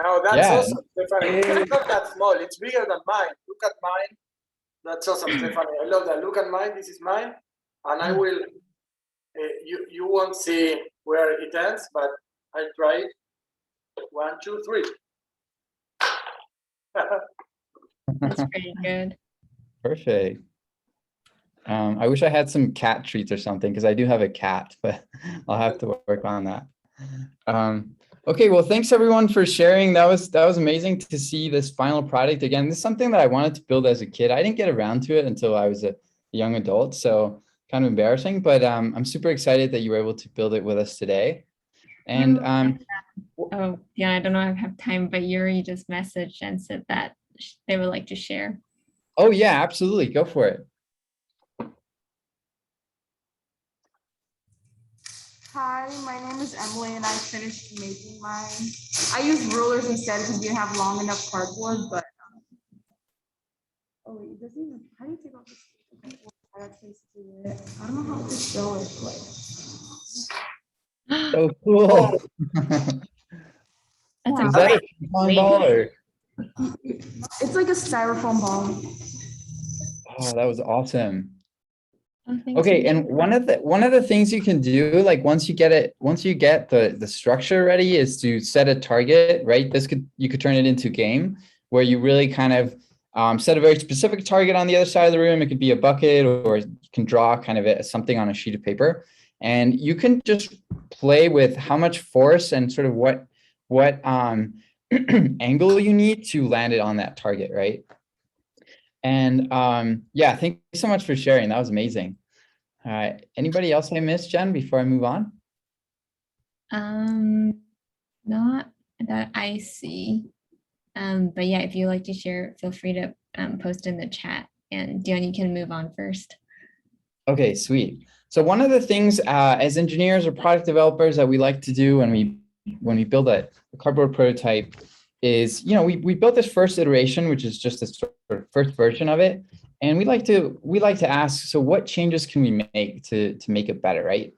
Speaker 2: No, that's awesome, Stephanie. It's not that small. It's bigger than mine. Look at mine. That's awesome, Stephanie. I love that. Look at mine. This is mine, and I will. You won't see where it ends, but I'll try it. 1, 2, 3.
Speaker 3: That's pretty good.
Speaker 1: Perfect. I wish I had some cat treats or something because I do have a cat, but I'll have to work on that. Okay, well, thanks everyone for sharing. That was amazing to see this final product. Again, this is something that I wanted to build as a kid. I didn't get around to it until I was a young adult, so kind of embarrassing, but I'm super excited that you were able to build it with us today. And
Speaker 3: oh yeah, I don't know if I have time, but Yuri just messaged and said that they would like to share.
Speaker 1: oh yeah, absolutely, go for it.
Speaker 10: Hi, my name is Emily and I finished making mine. I used rulers instead because we didn't have long enough cardboard, but oh wait, it doesn't even, how do you take off this? Okay, well, I actually see it. I don't know how to show it, like.
Speaker 1: So cool.
Speaker 3: That's
Speaker 1: Is that a ping pong ball or?
Speaker 10: It's like a styrofoam ball.
Speaker 1: Oh, that was awesome.
Speaker 3: Oh, thanks
Speaker 1: Okay,
Speaker 3: for
Speaker 1: and one of the things you can do, like once you get the structure ready, is to set a target, right? You could turn it into a game where you really kind of set a very specific target on the other side of the room. It could be a bucket, or you can draw kind of something on a sheet of paper, and you can just play with how much force and sort of what angle you need to land it on that target, right? And yeah, thank you so much for sharing. That was amazing. All right. Anybody else I missed, Jen, before I move on?
Speaker 3: Not that I see. But yeah, if you like to share, feel free to post in the chat. And Dion, you can move on first. Okay, sweet. So one of the things as engineers or product developers that we like to do when we build a cardboard prototype is, we built this first iteration, which is just a sort of first version of it. And we like to ask, so what changes can we make to make it better, right?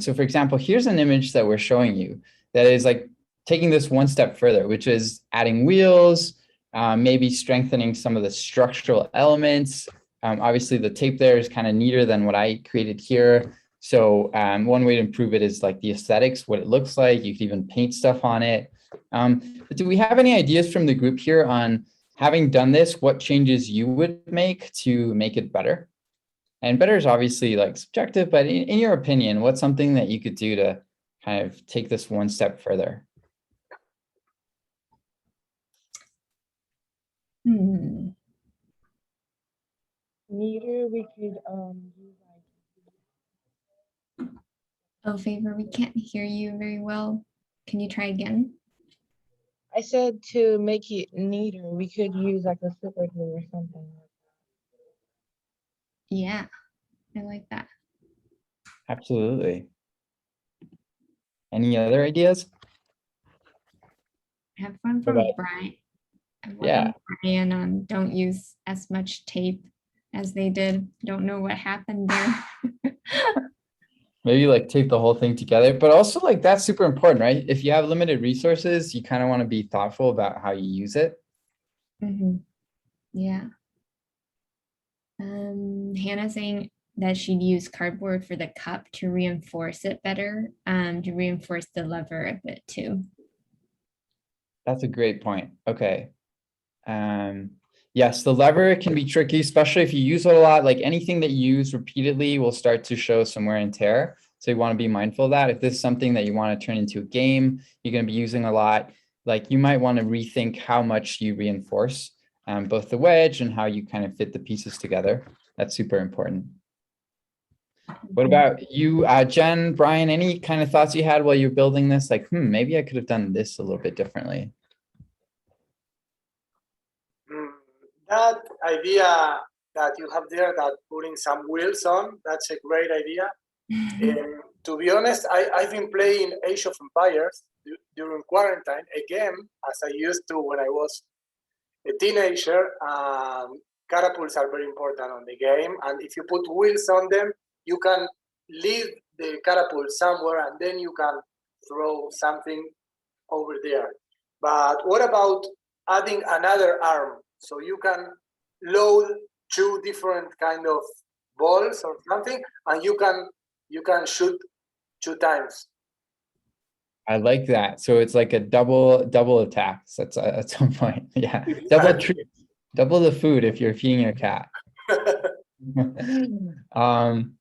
Speaker 3: So for example, here's an image that we're showing you that is like taking this one step further, which is adding wheels, maybe strengthening some of the structural elements. Obviously the tape there is kind of neater than what I created here. So one way to improve it is like the aesthetics, what it looks like. You could even paint stuff on it. But do we have any ideas from the group here on, having done this, what changes you would make to make it better? And better is obviously like subjective, but in your opinion, what's something that you could do to kind of take this one step further?
Speaker 7: Neither we could use like.
Speaker 3: Oh, Favor, we can't hear you very well. Can you try again?
Speaker 7: I said to make it neater, we could use like a super glue or something.
Speaker 3: Yeah, I like that.
Speaker 1: Absolutely. Any other ideas?
Speaker 3: I have one from Brian.
Speaker 1: Yeah.
Speaker 3: Brian on don't use as much tape as they did. Don't know what happened there.
Speaker 1: Maybe like tape the whole thing together, but also like that's super important, right? If you have limited resources, you kind of want to be thoughtful about how you use it.
Speaker 3: Mm-hmm. Yeah. Hannah saying that she'd use cardboard for the cup to reinforce it better, to reinforce the lever a bit too.
Speaker 1: That's a great point. Okay. Yes, the lever can be tricky, especially if you use it a lot. Like anything that you use repeatedly will start to show some wear and tear. So you want to be mindful of that. If this is something that you want to turn into a game, you're going to be using a lot, like you might want to rethink how much you reinforce both the wedge and how you kind of fit the pieces together. That's super important. What about you, Jen, Brian, any kind of thoughts you had while you're building this? Like, maybe I could have done this a little bit differently.
Speaker 2: That idea that you have there, that putting some wheels on, that's a great idea. To be honest, I've been playing Age of Empires during quarantine again, as I used to when I was a teenager. Catapults are very important on the game, and if you put wheels on them, you can lead the catapult somewhere, and then you can throw something over there. But what about adding another arm? So you can load 2 different kind of balls or something, and you can shoot 2 times.
Speaker 1: I like that. So it's like a double attacks. That's at some point. Yeah. Double the food if you're feeding your cat.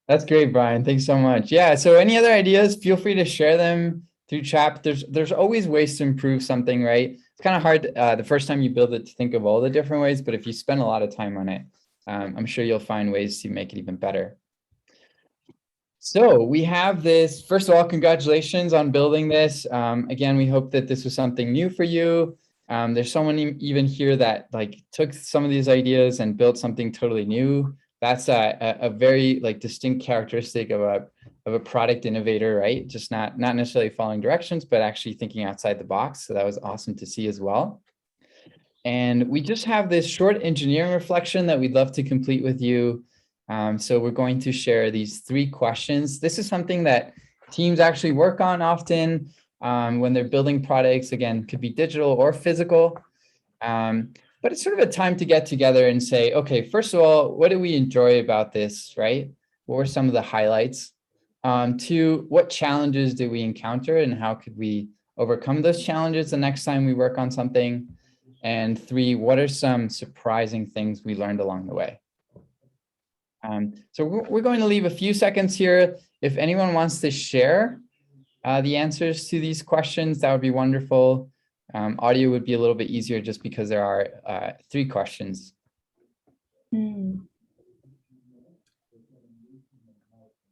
Speaker 1: That's great, Brian. Thanks so much. Yeah. So any other ideas, feel free to share them through chat. There's always ways to improve something, right? It's kind of hard the first time you build it to think of all the different ways, but if you spend a lot of time on it, I'm sure you'll find ways to make it even better. So we have this, first of all, congratulations on building this. Again, we hope that this was something new for you. There's someone even here that like took some of these ideas and built something totally new. That's a very like distinct characteristic of a product innovator, right? Just not necessarily following directions, but actually thinking outside the box. So that was awesome to see as well. And we just have this short engineering reflection that we'd love to complete with you. So we're going to share these 3 questions. This is something that teams actually work on often when they're building products. Again, could be digital or physical. But it's sort of a time to get together and say, okay, first of all, what do we enjoy about this, right? What were some of the highlights? 2, what challenges did we encounter and how could we overcome those challenges the next time we work on something? And 3, what are some surprising things we learned along the way? So we're going to leave a few seconds here. If anyone wants to share the answers to these questions, that would be wonderful. Audio would be a little bit easier just because there are 3 questions.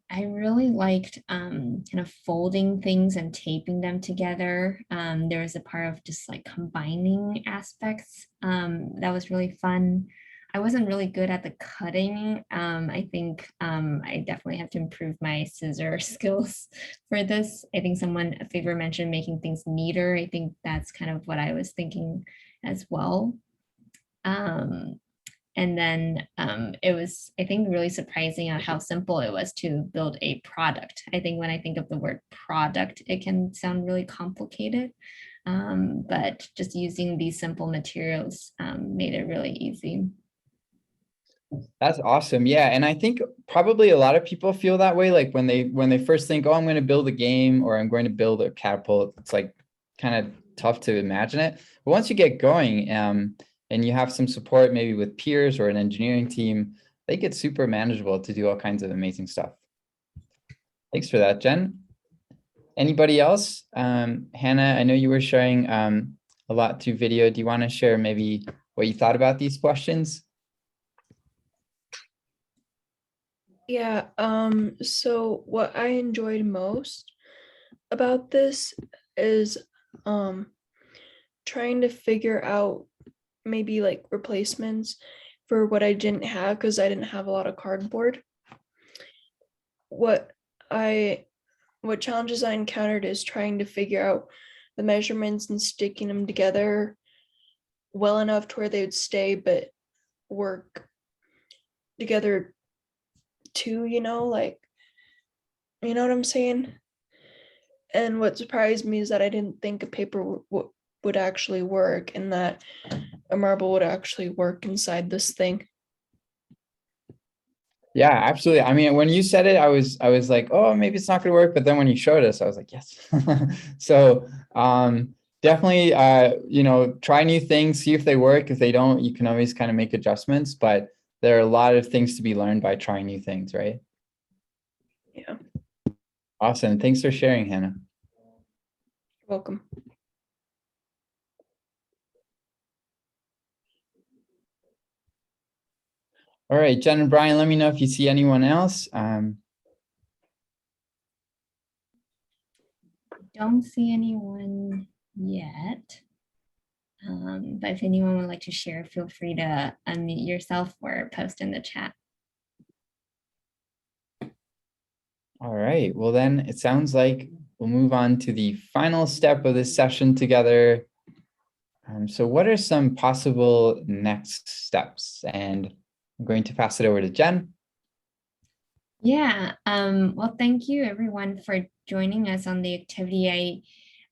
Speaker 3: I really liked kind of folding things and taping them together. There was a part of just like combining aspects that was really fun. I wasn't really good at the cutting. I think I definitely have to improve my scissor skills for this. I think a favor mentioned making things neater. I think that's kind of what I was thinking as well. And then it was, I think, really surprising at how simple it was to build a product. I think when I think of the word product, it can sound really complicated, but just using these simple materials made it really easy.
Speaker 1: That's awesome. Yeah. And I think probably a lot of people feel that way. Like when they first think, oh, I'm going to build a game or I'm going to build a catapult, it's like kind of tough to imagine it. But once you get going and you have some support, maybe with peers or an engineering team, they get super manageable to do all kinds of amazing stuff. Thanks for that, Jen. Anybody else? Hannah, I know you were sharing a lot through video. Do you want to share maybe what you thought about these questions?
Speaker 4: Yeah, so what I enjoyed most about this is trying to figure out maybe like replacements for what I didn't have because I didn't have a lot of cardboard. What challenges I encountered is trying to figure out the measurements and sticking them together well enough to where they would stay but work together too, like, you know what I'm saying? And what surprised me is that I didn't think a paper would actually work and that a marble would actually work inside this thing.
Speaker 1: Yeah, absolutely. I mean, when you said it, I was like, oh, maybe it's not going to work. But then when you showed us, I was like, yes. So definitely, try new things, see if they work. If they don't, you can always kind of make adjustments. But there are a lot of things to be learned by trying new things, right?
Speaker 4: Yeah.
Speaker 1: Awesome. Thanks for sharing, Hannah.
Speaker 4: You're welcome.
Speaker 1: All right, Jen and Brian, let me know if you see anyone else.
Speaker 3: Don't see anyone yet. But if anyone would like to share, feel free to unmute yourself or post in the chat.
Speaker 1: All right, well then it sounds like we'll move on to the final step of this session together. So what are some possible next steps? And I'm going to pass it over to Jen.
Speaker 3: Yeah, well, thank you everyone for joining us on the activity.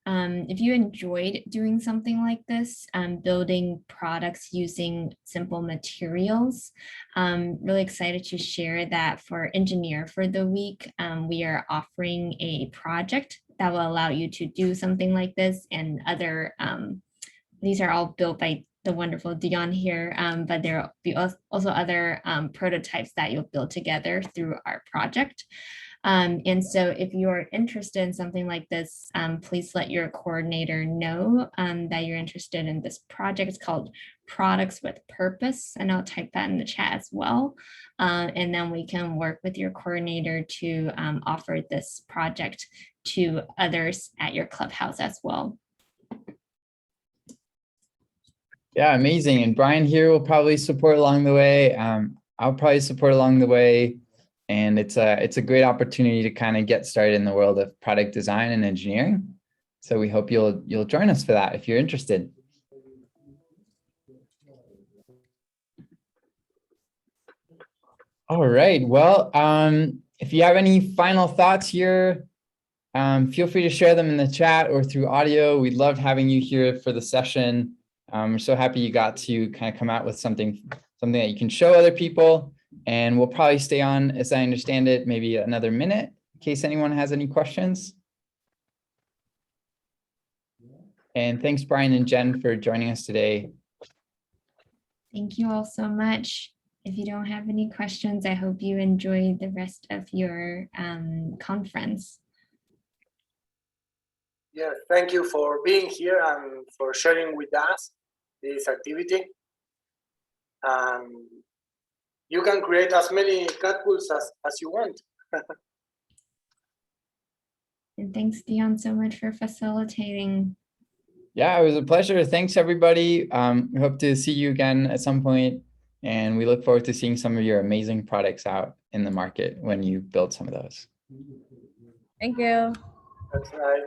Speaker 3: If you enjoyed doing something like this, building products using simple materials, really excited to share that for Engineer for the Week, we are offering a project that will allow you to do something like this and other, these are all built by the wonderful Dion here, but there will be also other prototypes that you'll build together through our project. And so if you're interested in something like this, please let your coordinator know that you're interested in this project. It's called Products with Purpose, and I'll type that in the chat as well. And then we can work with your coordinator to offer this project to others at your clubhouse as well.
Speaker 1: Yeah, amazing. And Brian here will probably support along the way. I'll probably support along the way. And it's a great opportunity to kind of get started in the world of product design and engineering. So we hope you'll join us for that if you're interested. All right. Well, if you have any final thoughts here, feel free to share them in the chat or through audio. We loved having you here for the session. We're so happy you got to kind of come out with something that you can show other people. And we'll probably stay on, as I understand it, maybe another minute in case anyone has any questions. And thanks, Brian and Jen, for joining us today.
Speaker 3: Thank you all so much. If you don't have any questions, I hope you enjoy the rest of your conference.
Speaker 2: Yeah, thank you for being here and for sharing with us this activity. You can create as many catpools as you want.
Speaker 3: And thanks, Dion, so much for facilitating.
Speaker 1: Yeah, it was a pleasure. Thanks, everybody. We hope to see you again at some point, and we look forward to seeing some of your amazing products out in the market when you build some of those.
Speaker 9: Thank you.
Speaker 2: That's right.